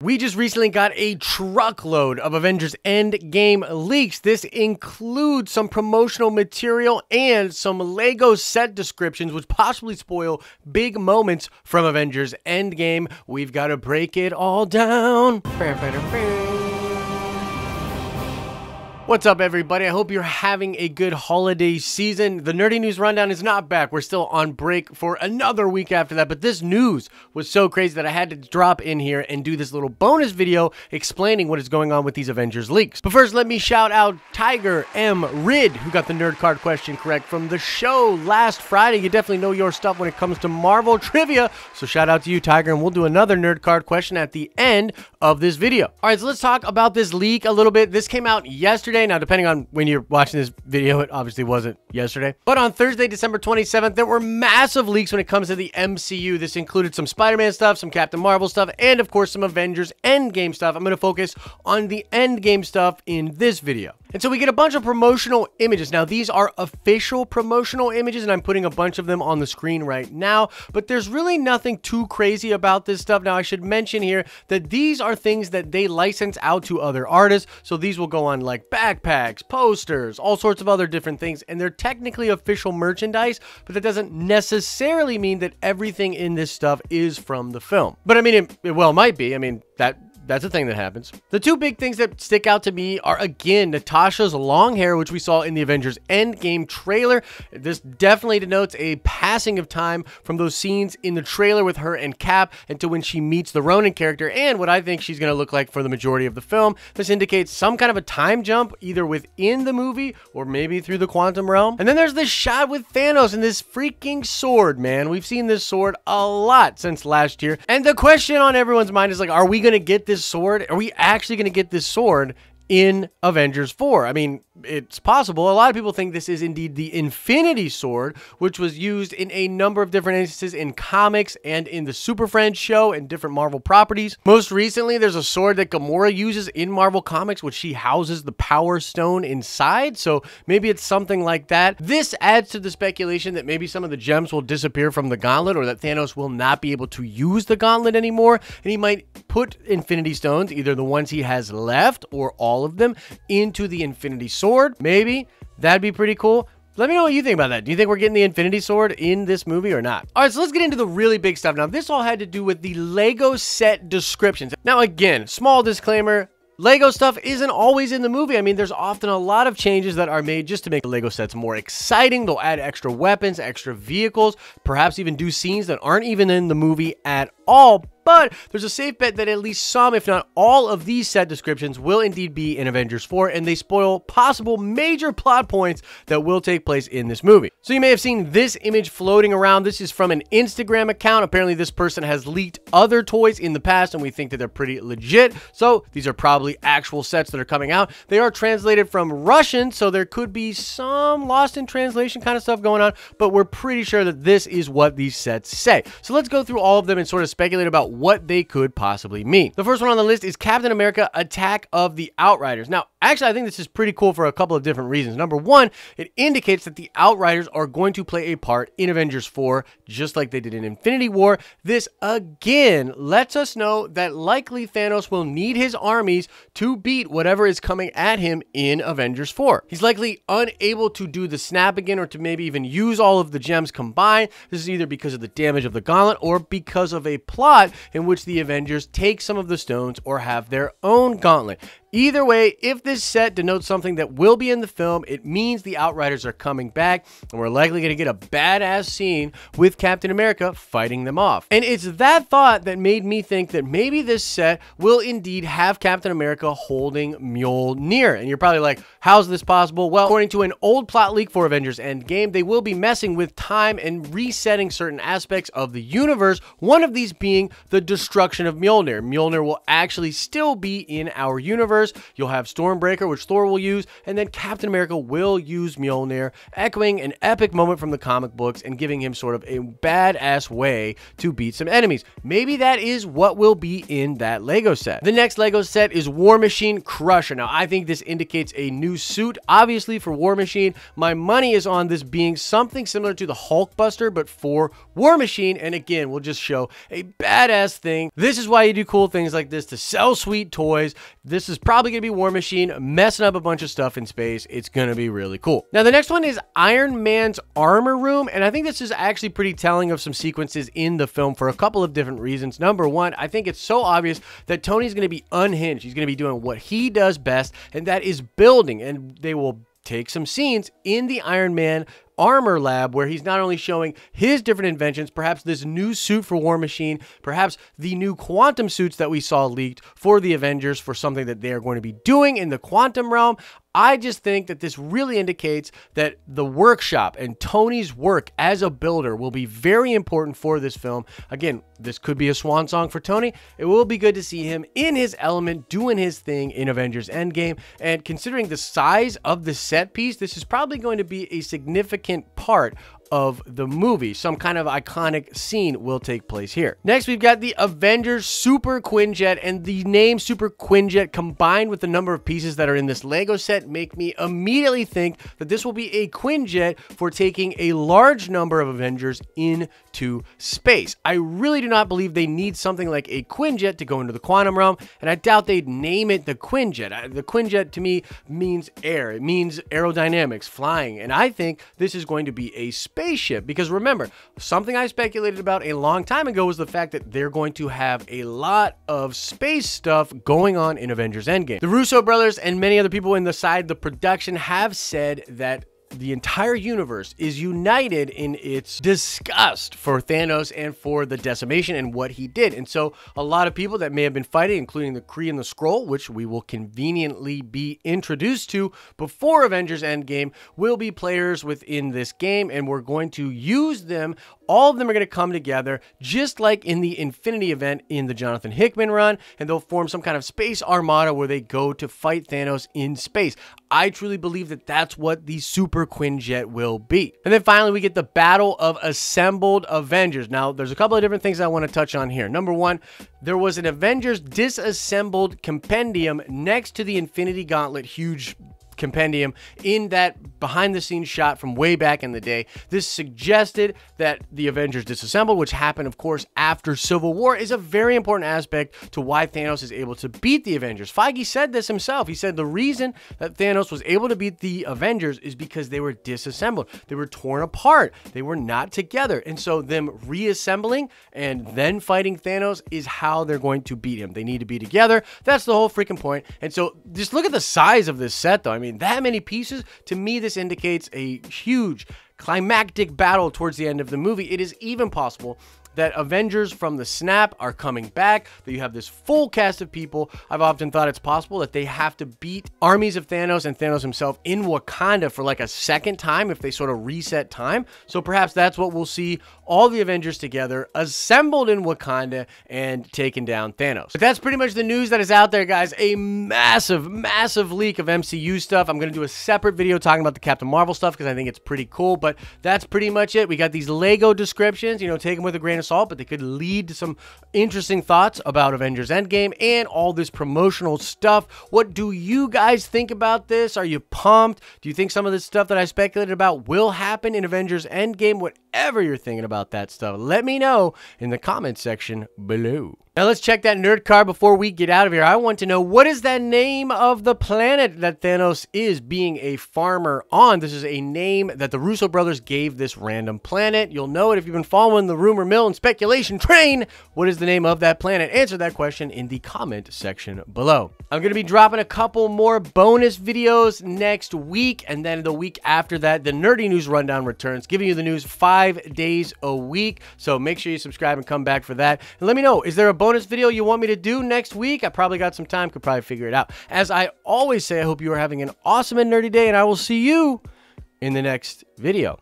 We just recently got a truckload of Avengers Endgame leaks. This includes some promotional material and some Lego set descriptions, which possibly spoil big moments from Avengers Endgame. We've got to break it all down. What's up, everybody? I hope you're having a good holiday season. The Nerdy News Rundown is not back. We're still on break for another week after that, but this news was so crazy that I had to drop in here and do this little bonus video explaining what is going on with these Avengers leaks. But first, let me shout out Tiger M. Rid, who got the nerd card question correct from the show last Friday. You definitely know your stuff when it comes to Marvel trivia, so shout out to you, Tiger, and we'll do another nerd card question at the end of this video. All right, so let's talk about this leak a little bit. This came out yesterday. Now, depending on when you're watching this video, it obviously wasn't yesterday. But on Thursday, December 27th, there were massive leaks when it comes to the MCU. This included some Spider-Man stuff, some Captain Marvel stuff, and of course, some Avengers Endgame stuff. I'm going to focus on the Endgame stuff in this video. And so we get a bunch of promotional images. Now, these are official promotional images, and I'm putting a bunch of them on the screen right now, but there's really nothing too crazy about this stuff. Now, I should mention here that these are things that they license out to other artists, so these will go on like backpacks, posters, all sorts of other different things, and they're technically official merchandise, but that doesn't necessarily mean that everything in this stuff is from the film. But I mean, it well might be. I mean, that's a thing that happens. The two big things that stick out to me are, again, Natasha's long hair, which we saw in the Avengers Endgame trailer. This definitely denotes a passing of time from those scenes in the trailer with her and Cap into when she meets the Ronin character and what I think she's going to look like for the majority of the film. This indicates some kind of a time jump, either within the movie or maybe through the quantum realm. And then there's this shot with Thanos and this freaking sword, man. We've seen this sword a lot since last year. And the question on everyone's mind is like, are we going to get this sword? Are we actually going to get this sword in Avengers 4? I mean, it's possible. A lot of people think this is indeed the Infinity Sword, which was used in a number of different instances in comics and in the Super Friends show and different Marvel properties. Most recently, there's a sword that Gamora uses in Marvel Comics, which she houses the Power Stone inside, so maybe it's something like that. This adds to the speculation that maybe some of the gems will disappear from the gauntlet, or that Thanos will not be able to use the gauntlet anymore, and he might put Infinity Stones, either the ones he has left or all of them, into the Infinity Sword. Maybe. That'd be pretty cool. Let me know what you think about that. Do you think we're getting the Infinity Sword in this movie or not? All right, so let's get into the really big stuff. Now, this all had to do with the Lego set descriptions. Now, again, small disclaimer, Lego stuff isn't always in the movie. I mean, there's often a lot of changes that are made just to make the Lego sets more exciting. They'll add extra weapons, extra vehicles, perhaps even do scenes that aren't even in the movie at all. But there's a safe bet that at least some, if not all, of these set descriptions will indeed be in Avengers 4, and they spoil possible major plot points that will take place in this movie. So you may have seen this image floating around. This is from an Instagram account. Apparently, this person has leaked other toys in the past, and we think that they're pretty legit. So these are probably actual sets that are coming out. They are translated from Russian, so there could be some lost in translation kind of stuff going on, but we're pretty sure that this is what these sets say. So let's go through all of them and sort of speculate about what they could possibly mean. The first one on the list is Captain America: Attack of the Outriders. Now, actually, I think this is pretty cool for a couple of different reasons. Number one, it indicates that the Outriders are going to play a part in Avengers 4, just like they did in Infinity War. This, again, lets us know that likely Thanos will need his armies to beat whatever is coming at him in Avengers 4. He's likely unable to do the snap again, or to maybe even use all of the gems combined. This is either because of the damage of the gauntlet or because of a plot in which the Avengers take some of the stones or have their own gauntlet. Either way, if this set denotes something that will be in the film, it means the Outriders are coming back, and we're likely going to get a badass scene with Captain America fighting them off. And it's that thought that made me think that maybe this set will indeed have Captain America holding Mjolnir. And you're probably like, how's this possible? Well, according to an old plot leak for Avengers Endgame, they will be messing with time and resetting certain aspects of the universe, one of these being the destruction of Mjolnir. Mjolnir will actually still be in our universe, course, you'll have Stormbreaker, which Thor will use, and then Captain America will use Mjolnir, echoing an epic moment from the comic books and giving him sort of a badass way to beat some enemies. Maybe that is what will be in that Lego set. The next Lego set is War Machine Crusher. Now, I think this indicates a new suit, obviously, for War Machine. My money is on this being something similar to the Hulkbuster, but for War Machine, and again, we'll just show a badass thing. This is why you do cool things like this, to sell sweet toys. This is probably going to be War Machine messing up a bunch of stuff in space. It's going to be really cool. Now, the next one is Iron Man's armor room, and I think this is actually pretty telling of some sequences in the film for a couple of different reasons. Number one, I think it's so obvious that Tony's going to be unhinged. He's going to be doing what he does best, and that is building, and they will take some scenes in the Iron Man armor lab where he's not only showing his different inventions, perhaps this new suit for War Machine, perhaps the new quantum suits that we saw leaked for the Avengers for something that they are going to be doing in the quantum realm. I just think that this really indicates that the workshop and Tony's work as a builder will be very important for this film. Again, this could be a swan song for Tony. It will be good to see him in his element, doing his thing in Avengers Endgame. And considering the size of the set piece, this is probably going to be a significant part of the movie. Some kind of iconic scene will take place here. Next, we've got the Avengers Super Quinjet, and the name Super Quinjet combined with the number of pieces that are in this Lego set make me immediately think that this will be a Quinjet for taking a large number of Avengers into space. I really do not believe they need something like a Quinjet to go into the quantum realm, and I doubt they'd name it the Quinjet. The Quinjet to me means air. It means aerodynamics, flying, and I think this is going to be a spaceship, because remember, something I speculated about a long time ago was the fact that they're going to have a lot of space stuff going on in Avengers Endgame. The Russo brothers and many other people inside the production have said that the entire universe is united in its disgust for Thanos and for the decimation and what he did. And so a lot of people that may have been fighting, including the Kree and the Skrull, which we will conveniently be introduced to before Avengers Endgame, will be players within this game, and we're going to use them. All of them are going to come together, just like in the Infinity event in the Jonathan Hickman run, and they'll form some kind of space armada where they go to fight Thanos in space. I truly believe that that's what the Super Quinjet will be. And then finally, we get the Battle of Assembled Avengers. Now, there's a couple of different things I want to touch on here. Number one, there was an Avengers Disassembled Compendium next to the Infinity Gauntlet huge compendium in that behind the scenes shot from way back in the day. This suggested that the Avengers Disassembled, which happened of course after Civil War, is a very important aspect to why Thanos is able to beat the Avengers. Feige said this himself. He said the reason that Thanos was able to beat the Avengers is because they were disassembled. They were torn apart. They were not together. And so them reassembling and then fighting Thanos is how they're going to beat him. They need to be together. That's the whole freaking point. And so just look at the size of this set though. I mean, that many pieces, to me, this indicates a huge climactic battle towards the end of the movie. It is even possible that Avengers from the snap are coming back, that you have this full cast of people. I've often thought it's possible that they have to beat armies of Thanos and Thanos himself in Wakanda for like a second time if they sort of reset time. So perhaps that's what we'll see, all the Avengers together, assembled in Wakanda and taking down Thanos. But that's pretty much the news that is out there, guys. A massive, massive leak of MCU stuff. I'm going to do a separate video talking about the Captain Marvel stuff because I think it's pretty cool, but that's pretty much it. We got these Lego descriptions, you know, take them with a grain of salt, but they could lead to some interesting thoughts about Avengers Endgame and all this promotional stuff. What do you guys think about this? Are you pumped? Do you think some of this stuff that I speculated about will happen in Avengers Endgame? Whatever you're thinking about that stuff, let me know in the comment section below. Now let's check that nerd card before we get out of here. I want to know, what is that name of the planet that Thanos is being a farmer on? This is a name that the Russo brothers gave this random planet. You'll know it if you've been following the rumor mill and speculation train. What is the name of that planet? Answer that question in the comment section below. I'm going to be dropping a couple more bonus videos next week, and then the week after that, the Nerdy News Rundown returns, giving you the news 5 days a week. So make sure you subscribe and come back for that. And let me know, is there a bonus video you want me to do next week? I probably got some time, could probably figure it out. As I always say, I hope you are having an awesome and nerdy day, and I will see you in the next video.